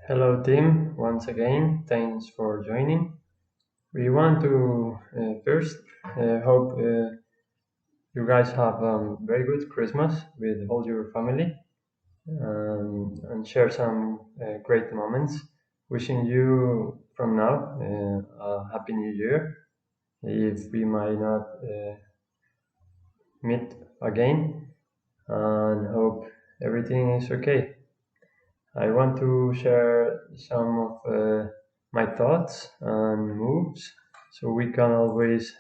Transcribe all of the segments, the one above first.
Hello team, once again, thanks for joining. We want to first hope you guys have a very good Christmas with all your family and share some great moments. Wishing you from now a happy new year. If we might not meet again, and hope everything is okay. I want to share some of my thoughts and moves so we can always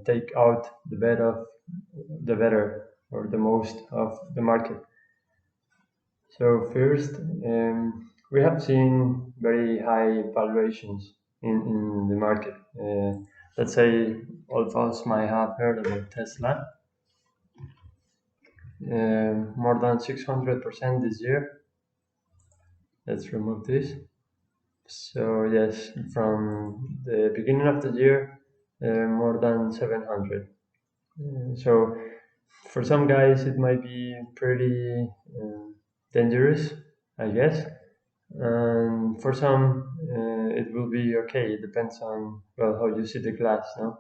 take out the better or the most of the market. So first, we have seen very high valuations in the market. Let's say all of us might have heard about Tesla. More than 600% this year. Let's remove this. So yes, from the beginning of the year, more than 700. So for some guys, it might be pretty dangerous, I guess. And for some, it will be okay. It depends on well how you see the glass, no?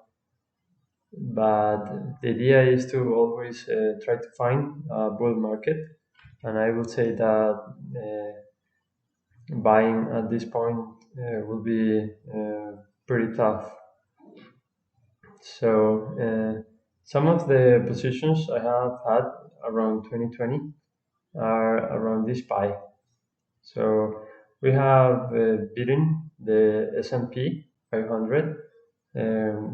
But the idea is to always try to find a bull market, and I would say that buying at this point will be pretty tough. So some of the positions I have had around 2020 are around this buy. So we have beaten the S&P 500,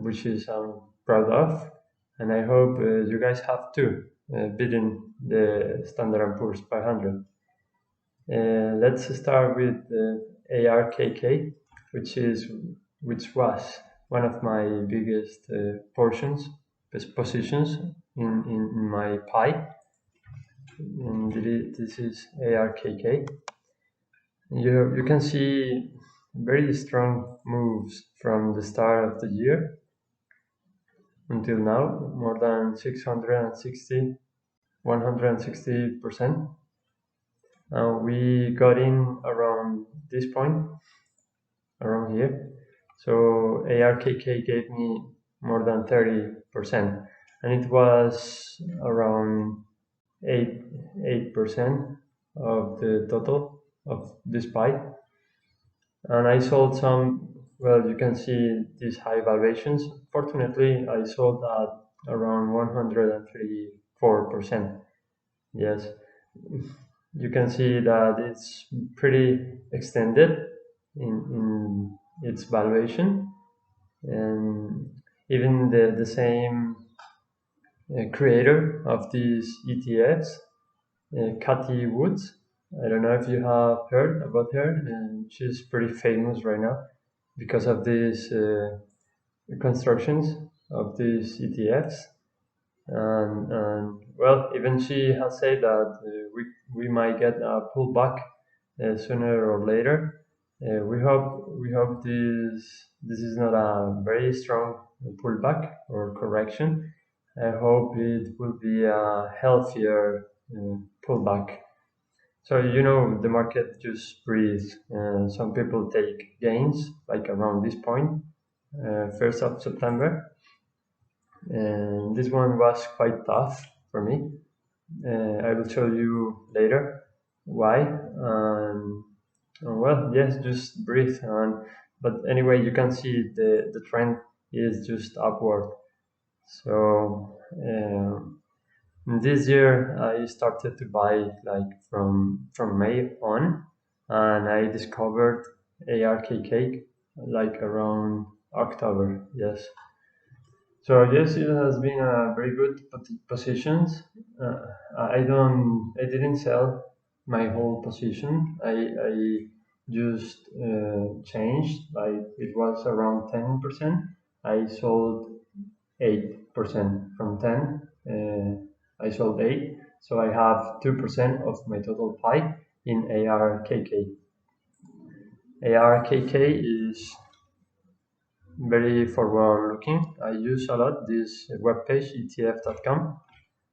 which is I'm proud of, and I hope you guys have too, beaten the Standard & Poor's 500. Let's start with ARKK, which was one of my biggest positions in my pie. And this is ARKK. You can see very strong moves from the start of the year until now, more than 660, 160%. We got in around this point, around here. So ARKK gave me more than 30%, and it was around 8% of the total of this pie. And I sold some, well, you can see these high valuations. Fortunately, I sold at around 134%. Yes, you can see that it's pretty extended in its valuation, and even the same creator of these ETFs, Cathy Woods. I don't know if you have heard about her, and she's pretty famous right now because of these constructions of these ETFs. And well, even she has said that we might get a pullback sooner or later. We hope this is not a very strong pullback or correction. I hope it will be a healthier pullback. So the market just breathes. Some people take gains like around this point, 1st of September, and this one was quite tough for me. I will show you later why. Well, yes, just breathe on. But anyway, you can see the trend is just upward. So this year I started to buy like from May on, and I discovered ARKK like around October. Yes. So yes, it has been a very good positions. I didn't sell my whole position. I just changed, like it was around 10%. I sold 8% from 10. I sold 8, so I have 2% of my total pie in ARKK. ARKK is very forward looking. I use a lot this webpage etf.com.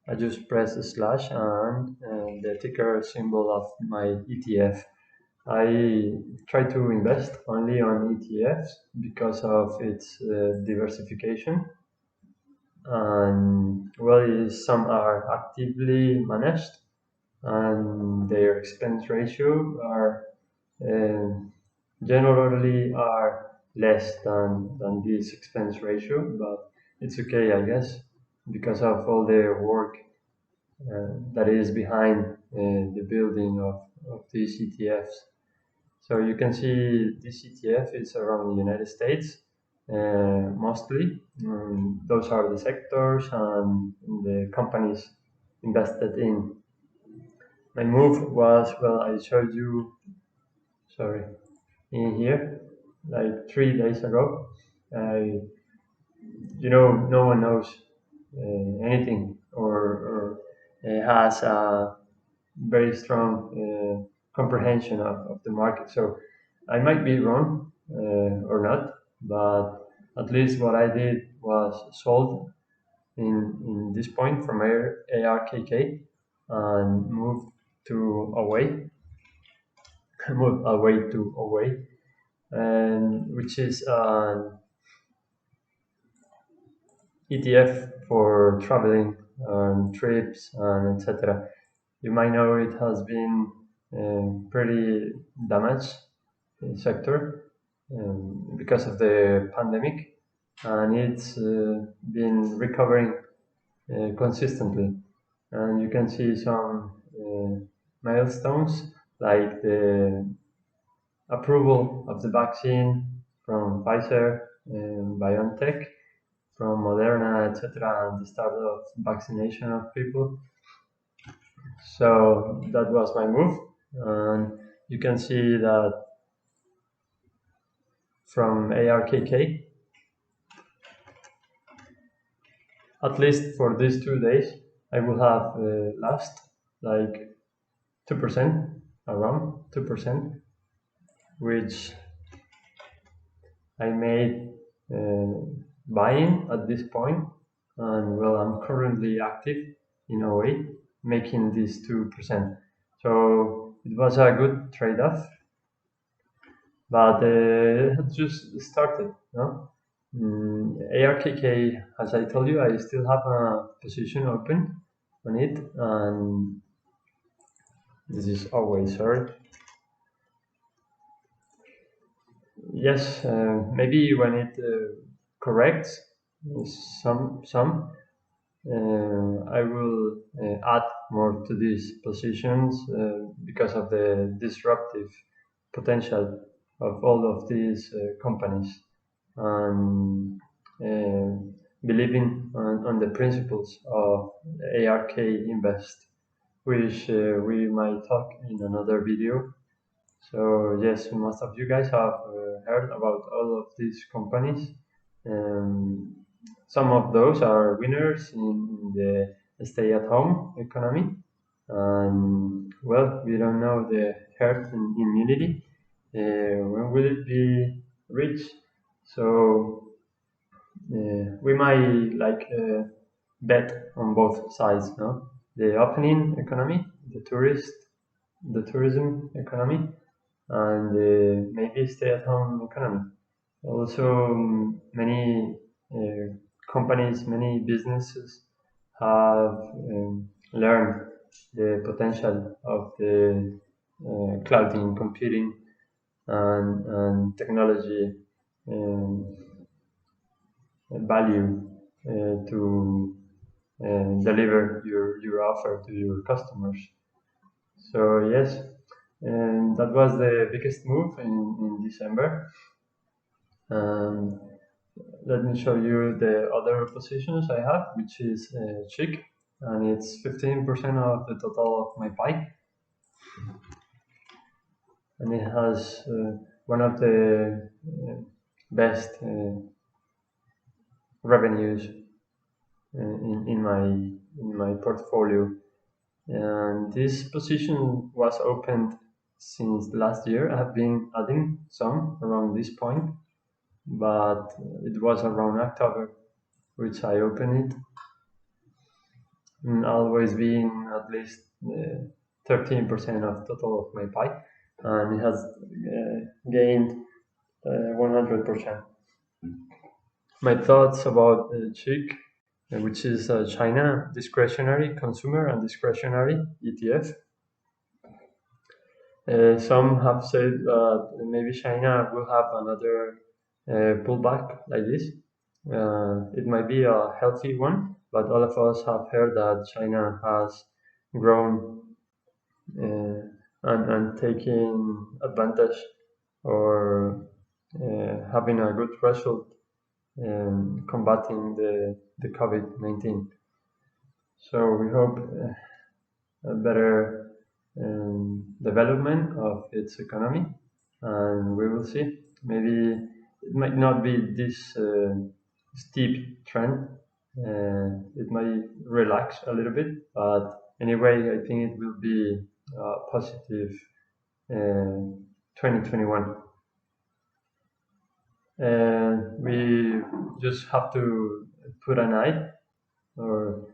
I just press / and the ticker symbol of my ETF. I try to invest only on ETFs because of its diversification, and well, some are actively managed and their expense ratio are um, generally are less than this expense ratio, but it's okay, I guess, because of all the work that is behind the building of these ETFs. So you can see this ETF is around the United States mostly. Those are the sectors and the companies invested in. My move was, well, I showed you, sorry, in here, like 3 days ago. I, no one knows anything or has a very strong comprehension of the market. So I might be wrong or not, but at least what I did was sold in this point from ARKK and moved to away, moved away to away, and which is an ETF for traveling and trips and etc. You might know it has been pretty damaged sector because of the pandemic, and it's been recovering consistently. And you can see some milestones like the approval of the vaccine from Pfizer and BioNTech, from Moderna, etc., and the start of vaccination of people. So that was my move, and you can see that from ARKK, at least for these 2 days, I will have lost like 2%, around 2%, which I made buying at this point, and well, I'm currently active in a way, making this 2%. So it was a good trade-off, but it had just started, no? ARKK, as I told you, I still have a position open on it, and this is always sorry. Yes, maybe when it corrects some, I will add more to these positions because of the disruptive potential of all of these companies, and uh, believing on the principles of ARK Invest, which we might talk in another video. So yes, most of you guys have heard about all of these companies. Um, some of those are winners in the stay-at-home economy, and well, we don't know the herd immunity. When will it be reached? So we might bet on both sides, no? The opening economy, the tourism economy, and maybe stay-at-home economy. Also, many companies, many businesses have learned the potential of the cloud computing and technology um, value to deliver your offer to your customers. So yes, and that was the biggest move in December. Um, Let me show you the other positions I have, which is Chic, and it's 15% of the total of my pie, and it has one of the best revenues in my portfolio. And this position was opened since last year. I have been adding some around this point, but it was around October which I opened it, always being at least 13% of total of my pie. and it has gained 100%. My thoughts about CHIC, which is China Discretionary Consumer and Discretionary ETF. Some have said that maybe China will have another pullback like this. It might be a healthy one, but all of us have heard that China has grown and taking advantage or having a good result in combating the COVID-19. So we hope a better development of its economy, and we will see. Maybe it might not be this steep trend. It might relax a little bit, but anyway, I think it will be a positive 2021. We just have to put an eye or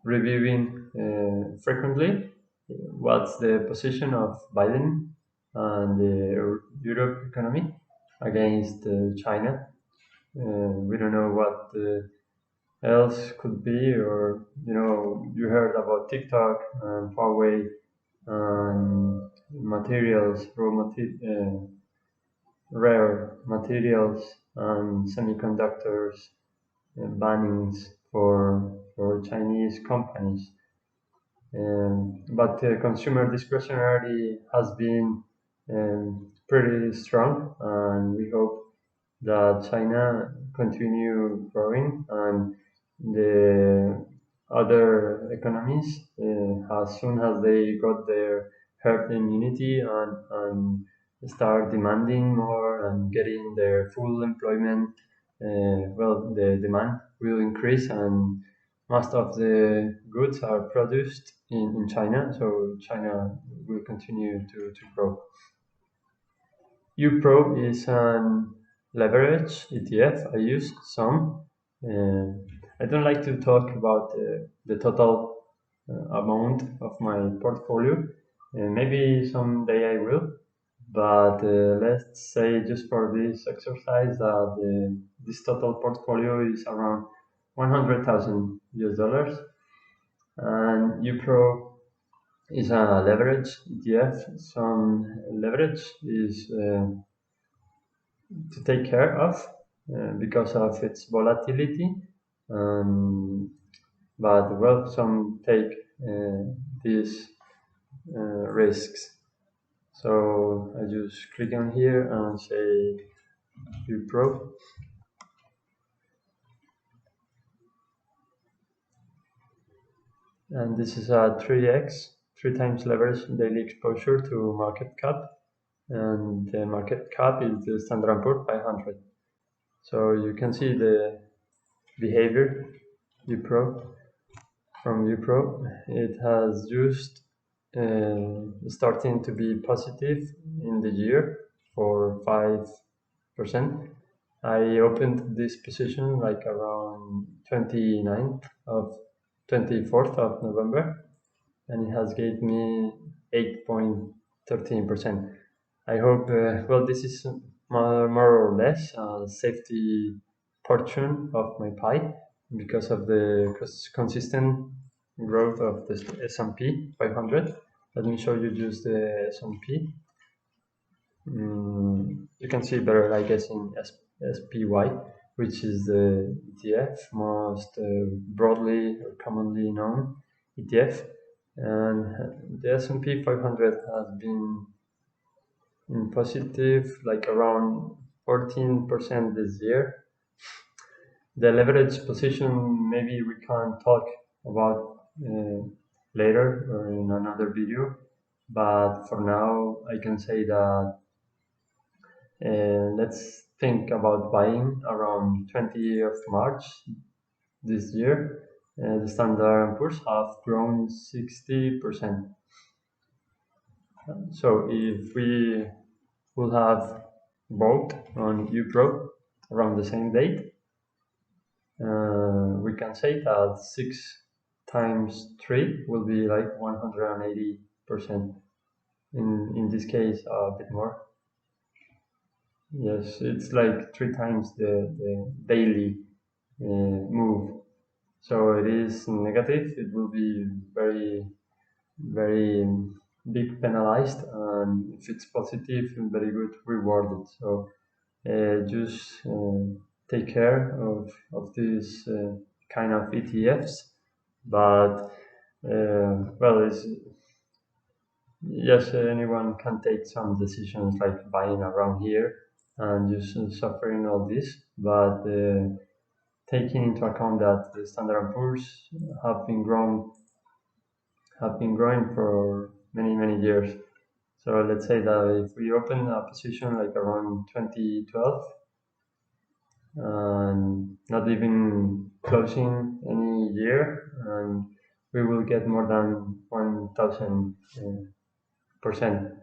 reviewing frequently what's the position of Biden and the Europe economy against China. We don't know what else could be, or you heard about TikTok and Huawei and materials, rare materials and semiconductors bannings for Chinese companies. But consumer discretionary has been pretty strong, and we hope that China continue growing and the other economies as soon as they got their herd immunity and start demanding more and getting their full employment, well, the demand will increase, and most of the goods are produced in China, so China will continue to grow. UPRO is an leverage ETF. I use some. I don't like to talk about the total amount of my portfolio. Maybe someday I will, but let's say just for this exercise that this total portfolio is around 100,000 US dollars, and UPRO is a leverage ETF. Some leverage is to take care of because of its volatility, but well, some take these risks. So I just click on here and say UPRO. And this is a 3x, 3 times leverage daily exposure to market cap, and the market cap is the Standard & Poor's 500. So you can see the behavior from UPRO. It has just starting to be positive in the year for 5%. I opened this position like around 24th of November, and it has gave me 8.13%. I hope, well, this is more or less a safety portion of my pie because of the consistent growth of the S&P 500. Let me show you just the S&P. You can see better, I guess, in SPY, which is the ETF, most broadly or commonly known ETF. And the S&P 500 has been in positive, like around 14% this year. The leverage position, maybe we can talk about later or in another video, but for now I can say that let's think about buying around 20th of March this year. The Standard & Poor's have grown 60%. So if we will have bought on UPRO around the same date, we can say that 6 times 3 will be like 180%. in this case a bit more. Yes, it's like 3 times the daily move. So it is negative. It will be very big penalized, and if it's positive, very good rewarded. So just take care of these kind of ETFs. But well, it's, yes, anyone can take some decisions like buying around here and just suffering all this, but taking into account that the Standard and Poor's have been grown have been growing for many years. So let's say that if we open a position like around 2012 and not even closing any year, and we will get more than 1,000%.